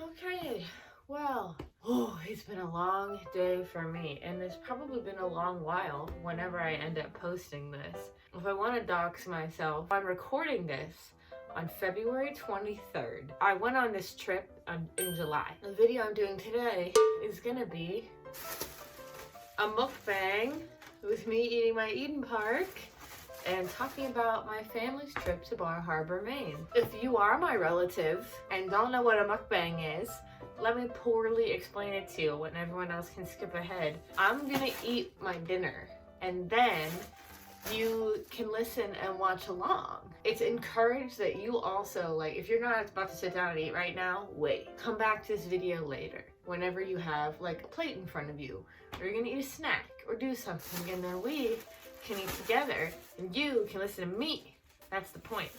Okay, well, it's been a long day for me, and it's probably been a long while whenever I end up posting this. If I want to dox myself, I'm recording this on February 23rd. I went on this trip in July. The video I'm doing today is gonna be a mukbang with me eating my Eden Park and talking about my family's trip to Bar Harbor, Maine. If you are my relative and don't know what a mukbang is, let me poorly explain it to you when everyone else can skip ahead. I'm gonna eat my dinner and then you can listen and watch along. It's encouraged that you also, like, if you're not about to sit down and eat right now, wait. Come back to this video later, whenever you have like a plate in front of you, or you're gonna eat a snack or do something, and then we can eat together and you can listen to me. That's the point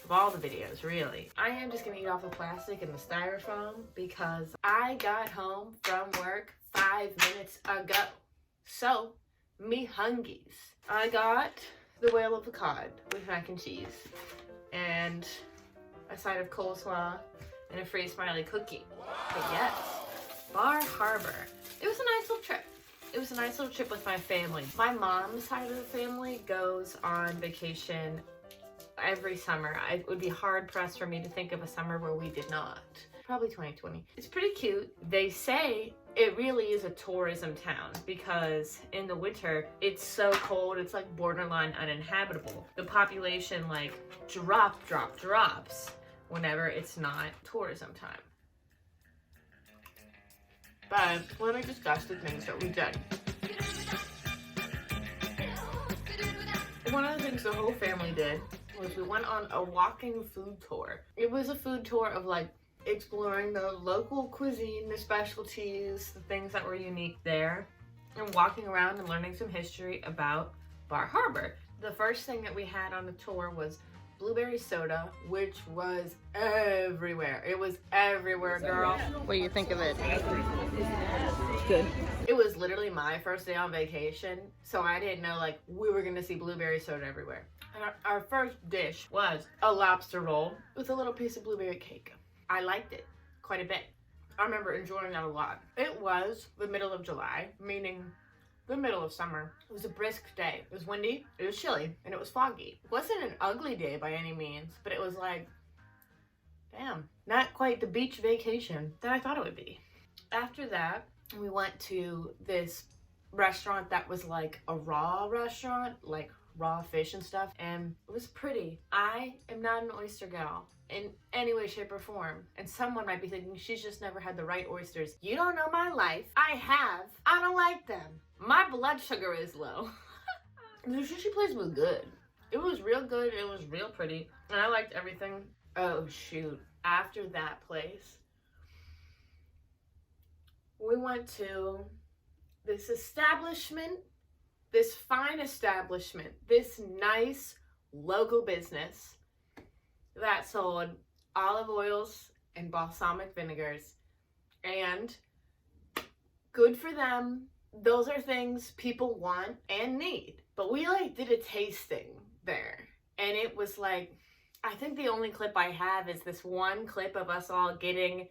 of all the videos, really. I am just gonna eat off the plastic and the styrofoam because I got home from work 5 minutes ago. So, me hungies. I got the whale of a cod with mac and cheese and a side of coleslaw and a free smiley cookie. But yes, Bar Harbor. It was a nice little trip. It was a nice little trip with my family. My mom's side of the family goes on vacation every summer. It would be hard pressed for me to think of a summer where we did not. Probably 2020. It's pretty cute. They say it really is a tourism town because in the winter it's so cold, it's like borderline uninhabitable. The population like drops whenever it's not tourism time. But let me discuss the things that we've done. One of the things the whole family did was we went on a walking food tour. It was a food tour of like exploring the local cuisine, the specialties, the things that were unique there, and walking around and learning some history about Bar Harbor. The first thing that we had on the tour was blueberry soda, which was everywhere. It was everywhere, girl. What do you think of it? It's good. It was literally my first day on vacation, so I didn't know like we were gonna see blueberry soda everywhere. And our first dish was a lobster roll with a little piece of blueberry cake. I liked it quite a bit. I remember enjoying that a lot. It was the middle of July, meaning the middle of summer. It was a brisk day. It was windy, it was chilly, and it was foggy. It wasn't an ugly day by any means, but it was like, damn, not quite the beach vacation that I thought it would be. After that, we went to this restaurant that was like a raw restaurant, like raw fish and stuff, and it was pretty. I am not an oyster gal in any way, shape, or form, and someone might be thinking she's just never had the right oysters. You don't know my life. I have. I don't like them. My blood sugar is low. The sushi place was good. It was real good. It was real pretty, and I liked everything. Oh shoot. After that place, we went to this establishment, this fine establishment, this nice local business that sold olive oils and balsamic vinegars. And good for them. Those are things people want and need. But we like did a tasting there. And it was like, I think the only clip I have is this one clip of us all getting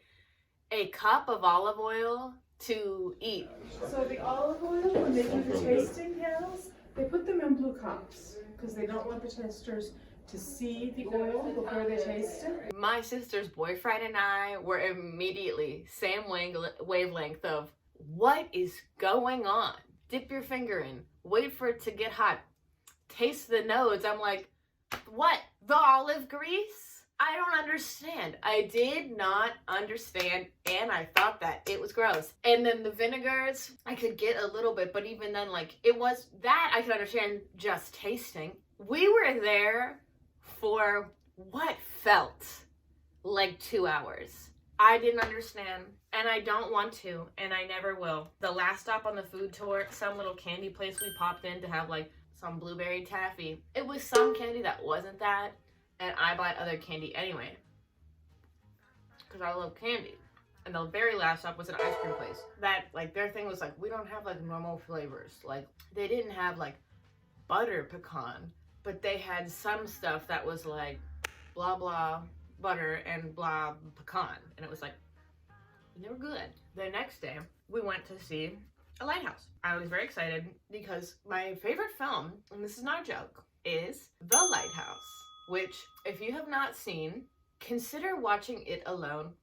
a cup of olive oil to eat. So the olive oil, when they do the tasting panels, they put them in blue cups because they don't want the testers to see the oil before they taste it. My sister's boyfriend and I were immediately same wavelength of what is going on. Dip your finger in, wait for it to get hot, taste the nodes. I'm like, what? The olive grease? I don't understand. I did not understand, and I thought that it was gross. And then the vinegars, I could get a little bit, but even then, like, it was that I could understand just tasting. We were there for what felt like 2 hours. I didn't understand, and I don't want to, and I never will. The last stop on the food tour, some little candy place we popped in to have like some blueberry taffy. It was some candy that wasn't that, and I bought other candy anyway because I love candy. And the very last stop was an ice cream place that, like, their thing was like, we don't have like normal flavors. Like, they didn't have like butter pecan, but they had some stuff that was like blah blah butter and blah pecan, and it was like, They were good. The next day, we went to see a lighthouse. I was very excited because my favorite film, and this is not a joke, is The Lighthouse, which, if you have not seen, consider watching it alone.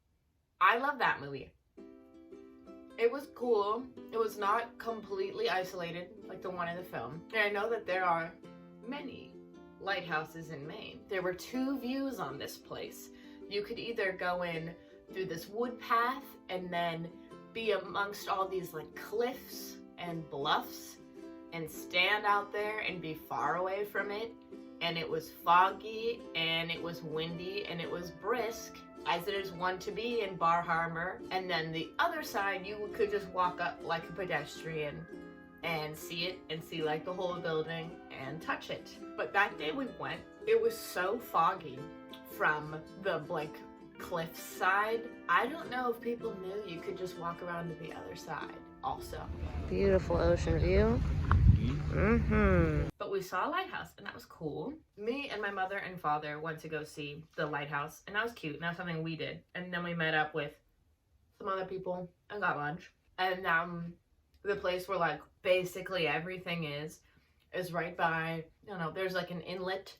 I love that movie. It was cool. It was not completely isolated like the one in the film. And I know that there are many lighthouses in Maine. There were 2 views on this place. You could either go in through this wood path and then be amongst all these like cliffs and bluffs and stand out there and be far away from it. And it was foggy and it was windy and it was brisk, as it is one to be in Bar Harbor. And then the other side, you could just walk up like a pedestrian and see it and see like the whole building and touch it. But that day we went, it was so foggy from the like cliff side. I don't know if people knew you could just walk around to the other side also. Beautiful ocean view. But we saw a lighthouse and that was cool. Me and my mother and father went to go see the lighthouse and that was cute and that was something we did. And then we met up with some other people and got lunch. And the place where like basically everything is right by, you know, there's like an inlet,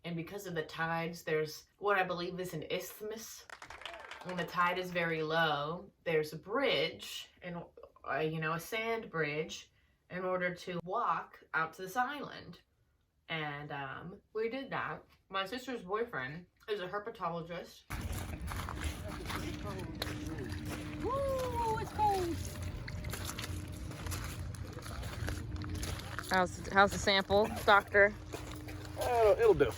and because of the tides, there's what I believe is an isthmus. When the tide is very low, there's a bridge, and you know, a sand bridge, in order to walk out to this island. And we did that. My sister's boyfriend is a herpetologist. Woo, it's cold. How's the sample, doctor? It'll do.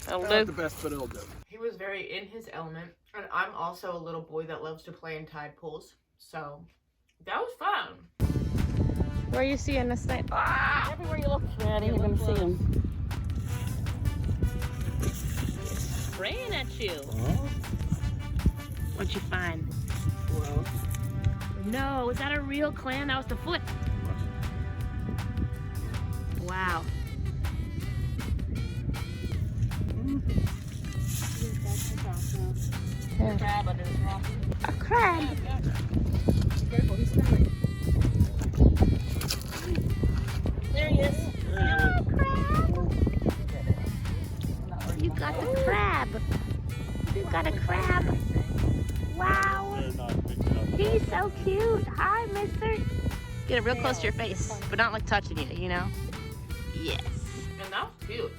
It'll Not do. the best, but it'll do. He was very in his element, and I'm also a little boy that loves to play in tide pools, so that was fun. Where are you seeing this thing? Ah! Everywhere you look, Maddie, you're gonna see him. Spraying at you. What'd you find? Well, No, is that a real clam? That was the foot. Wow. Yeah. Crab under this rock. A crab. Be careful, he's coming. There he is. Oh, crab. You got the crab. You got a crab. Wow. He's so cute. Hi, mister. Get it real close to your face, but not like touching you, you know? Yes. And that was cute.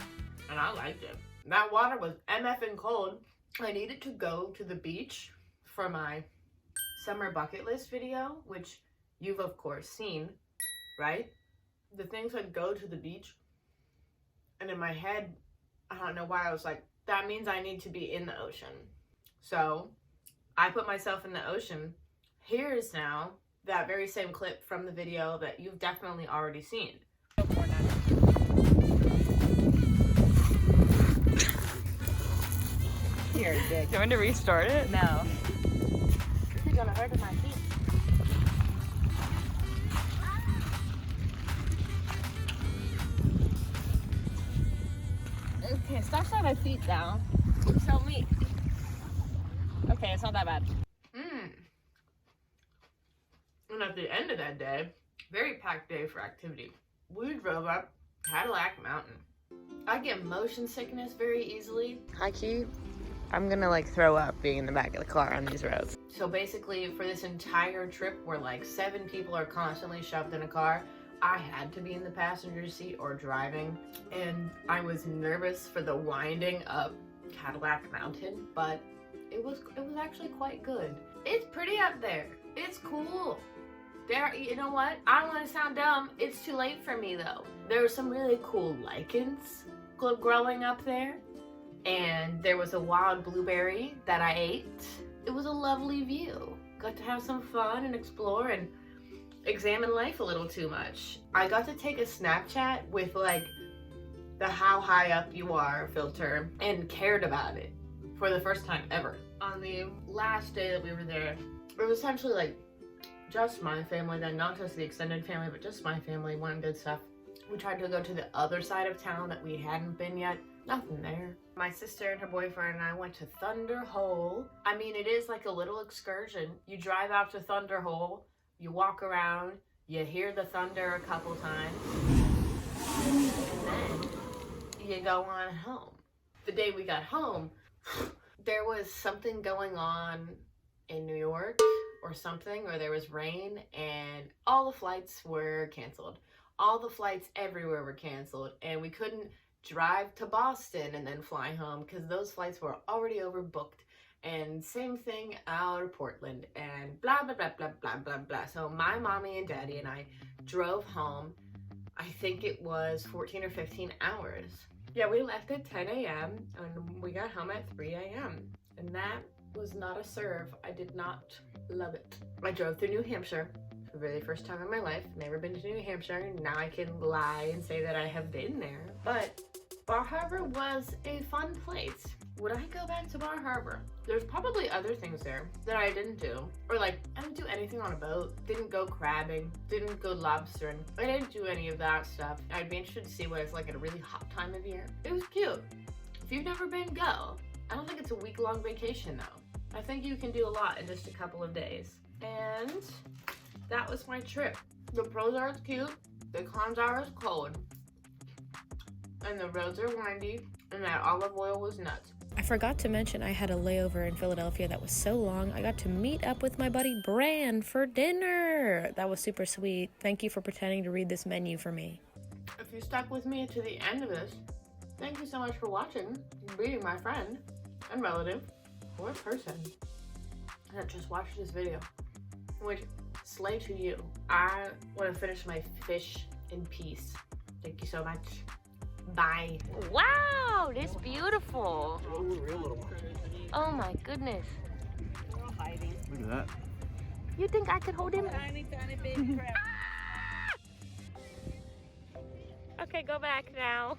And I liked it. That water was MFing cold. I needed to go to the beach for my summer bucket list video, which you've of course seen, right? The thing said go to the beach. And in my head, I don't know why, I was like, that means I need to be in the ocean. So I put myself in the ocean. Here's now that very same clip from the video that you've definitely already seen. You're a dick. Do you want to restart it? No. This is gonna hurt my feet. Okay, stop sliding my feet down. Tell me. Okay, it's not that bad. And at the end of that day, very packed day for activity, we drove up Cadillac Mountain. I get motion sickness very easily. Hi, Key. I'm gonna like throw up being in the back of the car on these roads. So basically for this entire trip where like 7 people are constantly shoved in a car, I had to be in the passenger seat or driving, and I was nervous for the winding up Cadillac Mountain, but it was actually quite good. It's pretty up there. It's cool. There, you know what? I don't want to sound dumb. It's too late for me though. There were some really cool lichens growing up there, and there was a wild blueberry that I ate. It was a lovely view. Got to have some fun and explore and examine life a little too much. I got to take a Snapchat with like the how high up you are filter and cared about it for the first time ever. On the last day that we were there, it was essentially like just my family, then not just the extended family, but just my family went and did stuff. We tried to go to the other side of town that we hadn't been yet. Nothing there. My sister and her boyfriend and I went to Thunder Hole. I mean, it is like a little excursion. You drive out to Thunder Hole, you walk around, you hear the thunder a couple times, and then you go on home. The day we got home, there was something going on in New York or something, or there was rain, and all the flights were canceled. All the flights everywhere were canceled, and we couldn't drive to Boston and then fly home because those flights were already overbooked. And same thing out of Portland, and blah, blah, blah, blah, blah, blah, blah. So my mommy and daddy and I drove home. I think it was 14 or 15 hours. Yeah, we left at 10 a.m. and we got home at 3 a.m. And that was not a serve. I did not love it. I drove through New Hampshire for the very first time in my life. Never been to New Hampshire. Now I can lie and say that I have been there. But Bar Harbor was a fun place. Would I go back to Bar Harbor? There's probably other things there that I didn't do. Or like, I didn't do anything on a boat. Didn't go crabbing. Didn't go lobstering. I didn't do any of that stuff. I'd be interested to see what it's like at a really hot time of year. It was cute. If you've never been, go. I don't think it's a week-long vacation though. I think you can do a lot in just a couple of days. And that was my trip. The pros are it's cute. The cons are it's cold. And the roads are windy. And that olive oil was nuts. I forgot to mention I had a layover in Philadelphia that was so long. I got to meet up with my buddy Bran for dinner. That was super sweet. Thank you for pretending to read this menu for me. If you stuck with me to the end of this, thank you so much for watching, being my friend and relative or person that just watched this video. Which, slay to you. I want to finish my fish in peace. Thank you so much. Bye. Wow, this is beautiful. Oh, real little one. Oh my goodness. Look at that. You think I could hold him? Tiny baby crab. Okay, go back now.